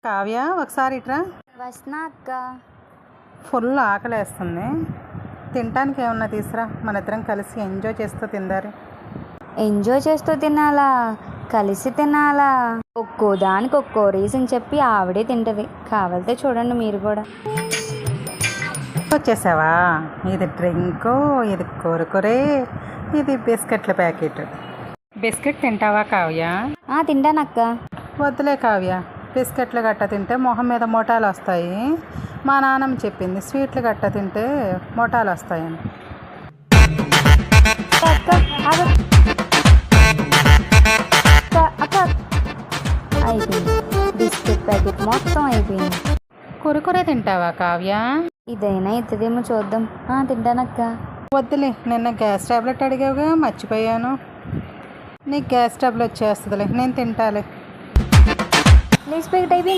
కావ్య ఒకసారి ఇట్రా. వస్తున్నా అక్క. ఫుల్ ఆకలేస్తుంది, తినటానికి ఏమన్నా తీసురా, మన ఇద్దరం కలిసి ఎంజాయ్ చేస్తూ తిందారు. ఎంజాయ్ చేస్తూ తినాలా, కలిసి తినాలా? ఒక్కో దానికి ఒక్కో రీజన్ చెప్పి ఆవిడే తింటది. కావాలితే చూడండి మీరు కూడా. వచ్చేసావా? ఇది డ్రింకు, ఇది కురుకురే, ఇది బిస్కెట్ల ప్యాకెట్. బిస్కెట్ తింటావా కావ్య? తింటానక్క. వద్దులే కావ్య, బిస్కెట్లు గట్ట తింటే మొహం మీద మొటాలు వస్తాయి. మా నాన్నమ్మ చెప్పింది స్వీట్లు గట్ట తింటే మొటాలు వస్తాయని. అక్క అక్క అయిపోయింది, బిస్కెట్ ప్యాకెట్ మొత్తం అయిపోయింది. కురుకురే తింటావా కావ్య? ఇదైనా ఇద్దదేమో చూద్దాం. తింటానక్క. వద్దులే, నిన్న గ్యాస్ టాబ్లెట్ అడిగావుగా, మర్చిపోయాను. నీకు గ్యాస్ ట్రబుల్ వచ్చేస్తుందిలే, నేను తింటాలే. లేస్ ప్యాకెట్ అయిపోయింది.